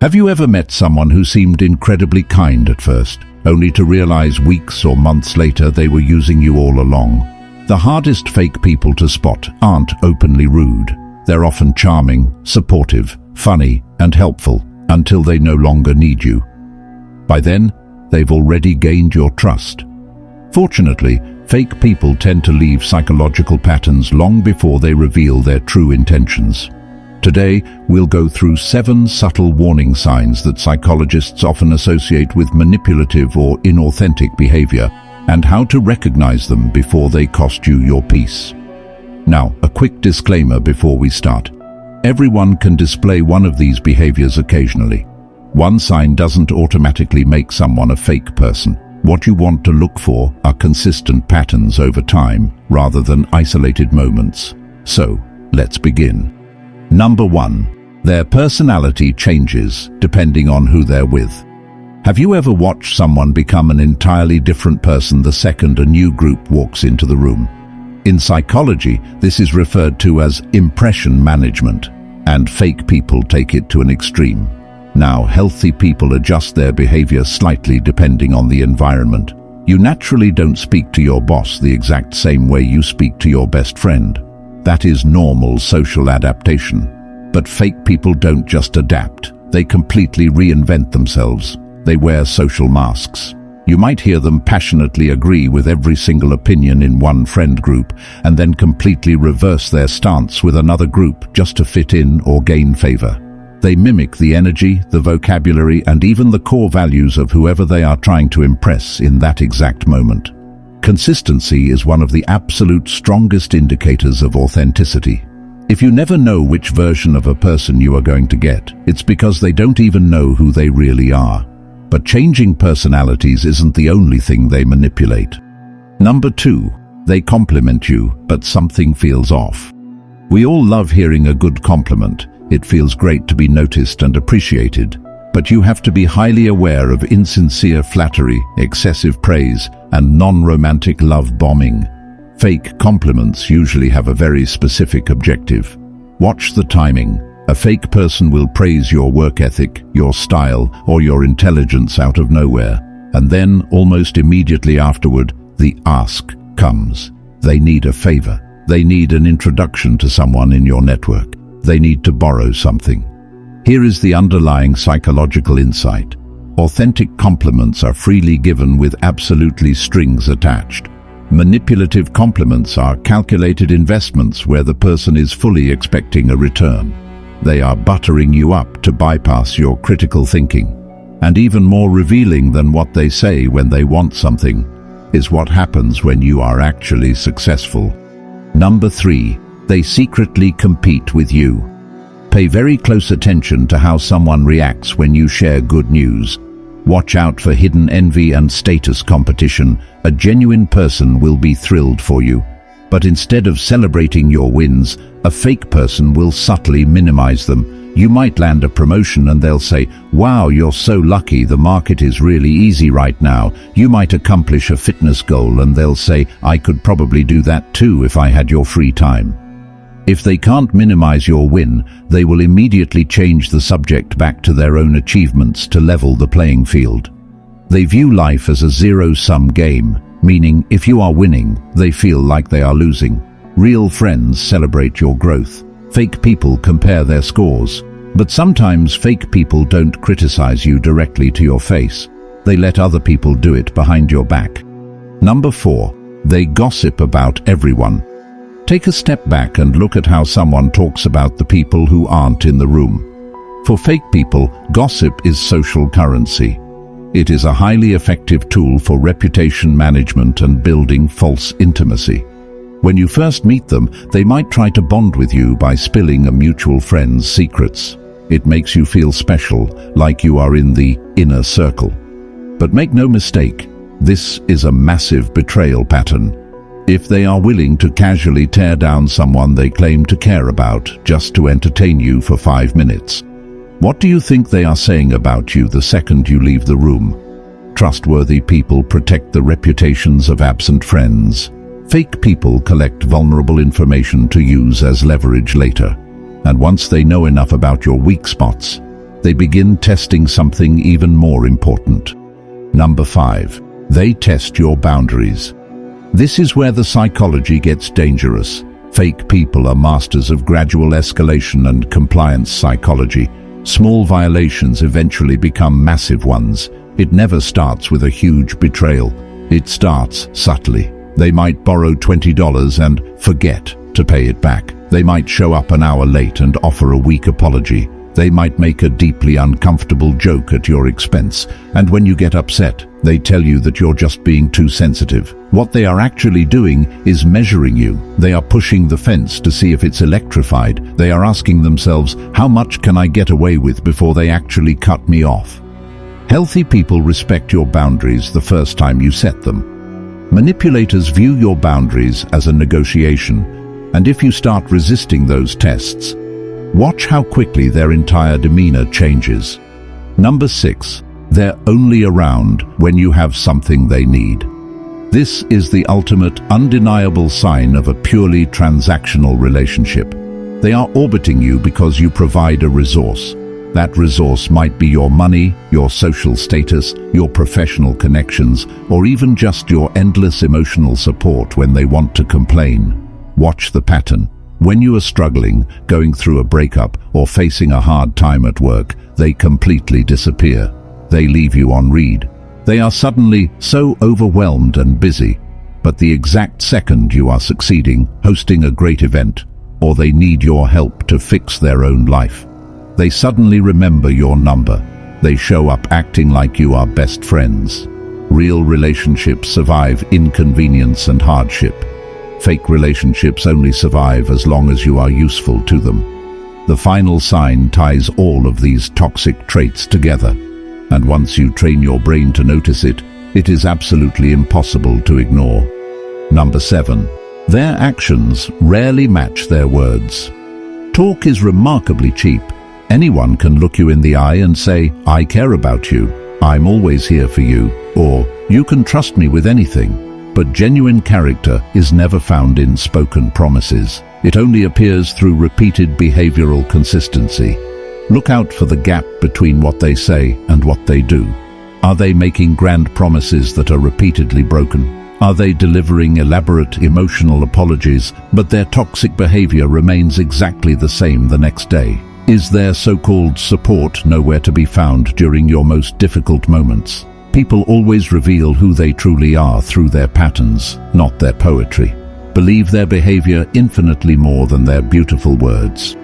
Have you ever met someone who seemed incredibly kind at first, only to realize weeks or months later they were using you all along? The hardest fake people to spot aren't openly rude. They're often charming, supportive, funny, and helpful until they no longer need you. By then, they've already gained your trust. Fortunately, fake people tend to leave psychological patterns long before they reveal their true intentions. Today, we'll go through 7 subtle warning signs that psychologists often associate with manipulative or inauthentic behavior, and how to recognize them before they cost you your peace. Now, a quick disclaimer before we start. Everyone can display one of these behaviors occasionally. One sign doesn't automatically make someone a fake person. What you want to look for are consistent patterns over time, rather than isolated moments. So, let's begin. Number 1. Their personality changes depending on who they're with. Have you ever watched someone become an entirely different person the second a new group walks into the room? In psychology, this is referred to as impression management, and fake people take it to an extreme. Now, healthy people adjust their behavior slightly depending on the environment. You naturally don't speak to your boss the exact same way you speak to your best friend. That is normal social adaptation. But fake people don't just adapt. They completely reinvent themselves. They wear social masks. You might hear them passionately agree with every single opinion in one friend group and then completely reverse their stance with another group just to fit in or gain favor. They mimic the energy, the vocabulary, and even the core values of whoever they are trying to impress in that exact moment. Consistency is one of the absolute strongest indicators of authenticity. If you never know which version of a person you are going to get, it's because they don't even know who they really are. But changing personalities isn't the only thing they manipulate. Number 2. They compliment you, but something feels off. We all love hearing a good compliment. It feels great to be noticed and appreciated. But you have to be highly aware of insincere flattery, excessive praise, and non-romantic love bombing. Fake compliments usually have a very specific objective. Watch the timing. A fake person will praise your work ethic, your style, or your intelligence out of nowhere. And then, almost immediately afterward, the ask comes. They need a favor. They need an introduction to someone in your network. They need to borrow something. Here is the underlying psychological insight. Authentic compliments are freely given with absolutely strings attached. Manipulative compliments are calculated investments where the person is fully expecting a return. They are buttering you up to bypass your critical thinking. And even more revealing than what they say when they want something is what happens when you are actually successful. Number 3. They secretly compete with you. Pay very close attention to how someone reacts when you share good news. Watch out for hidden envy and status competition. A genuine person will be thrilled for you. But instead of celebrating your wins, a fake person will subtly minimize them. You might land a promotion and they'll say, "Wow, you're so lucky, the market is really easy right now." You might accomplish a fitness goal and they'll say, "I could probably do that too if I had your free time." If they can't minimize your win, they will immediately change the subject back to their own achievements to level the playing field. They view life as a zero-sum game, meaning if you are winning, they feel like they are losing. Real friends celebrate your growth. Fake people compare their scores. But sometimes fake people don't criticize you directly to your face. They let other people do it behind your back. Number 4. They gossip about everyone. Take a step back and look at how someone talks about the people who aren't in the room. For fake people, gossip is social currency. It is a highly effective tool for reputation management and building false intimacy. When you first meet them, they might try to bond with you by spilling a mutual friend's secrets. It makes you feel special, like you are in the inner circle. But make no mistake, this is a massive betrayal pattern. If they are willing to casually tear down someone they claim to care about just to entertain you for 5 minutes, what do you think they are saying about you the second you leave the room? Trustworthy people protect the reputations of absent friends. Fake people collect vulnerable information to use as leverage later. And once they know enough about your weak spots, they begin testing something even more important. Number 5. They test your boundaries. This is where the psychology gets dangerous. Fake people are masters of gradual escalation and compliance psychology. Small violations eventually become massive ones. It never starts with a huge betrayal. It starts subtly. They might borrow $20 and forget to pay it back. They might show up an hour late and offer a weak apology. They might make a deeply uncomfortable joke at your expense, and when you get upset, they tell you that you're just being too sensitive. What they are actually doing is measuring you. They are pushing the fence to see if it's electrified. They are asking themselves, how much can I get away with before they actually cut me off? Healthy people respect your boundaries the first time you set them. Manipulators view your boundaries as a negotiation, and if you start resisting those tests, watch how quickly their entire demeanor changes. Number 6. They're only around when you have something they need. This is the ultimate, undeniable sign of a purely transactional relationship. They are orbiting you because you provide a resource. That resource might be your money, your social status, your professional connections, or even just your endless emotional support when they want to complain. Watch the pattern. When you are struggling, going through a breakup, or facing a hard time at work, they completely disappear. They leave you on read. They are suddenly so overwhelmed and busy, but the exact second you are succeeding, hosting a great event, or they need your help to fix their own life, they suddenly remember your number. They show up acting like you are best friends. Real relationships survive inconvenience and hardship. Fake relationships only survive as long as you are useful to them. The final sign ties all of these toxic traits together, and once you train your brain to notice it, it is absolutely impossible to ignore. Number 7. Their actions rarely match their words. Talk is remarkably cheap. Anyone can look you in the eye and say, "I care about you, I'm always here for you," or "You can trust me with anything." But genuine character is never found in spoken promises. It only appears through repeated behavioral consistency. Look out for the gap between what they say and what they do. Are they making grand promises that are repeatedly broken? Are they delivering elaborate emotional apologies, but their toxic behavior remains exactly the same the next day? Is their so-called support nowhere to be found during your most difficult moments? People always reveal who they truly are through their patterns, not their poetry. Believe their behavior infinitely more than their beautiful words.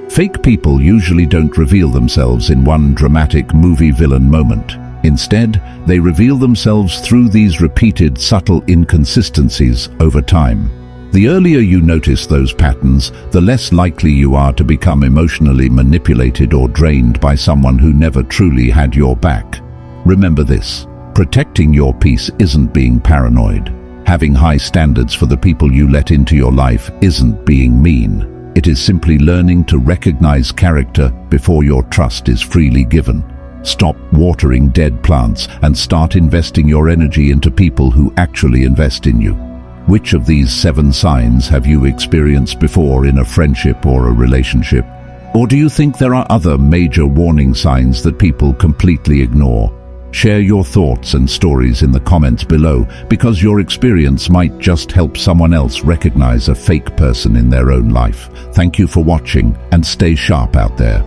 Fake people usually don't reveal themselves in one dramatic movie villain moment. Instead, they reveal themselves through these repeated subtle inconsistencies over time. The earlier you notice those patterns, the less likely you are to become emotionally manipulated or drained by someone who never truly had your back. Remember this: protecting your peace isn't being paranoid. Having high standards for the people you let into your life isn't being mean. It is simply learning to recognize character before your trust is freely given. Stop watering dead plants and start investing your energy into people who actually invest in you. Which of these 7 signs have you experienced before in a friendship or a relationship? Or do you think there are other major warning signs that people completely ignore? Share your thoughts and stories in the comments below, because your experience might just help someone else recognize a fake person in their own life. Thank you for watching, and stay sharp out there.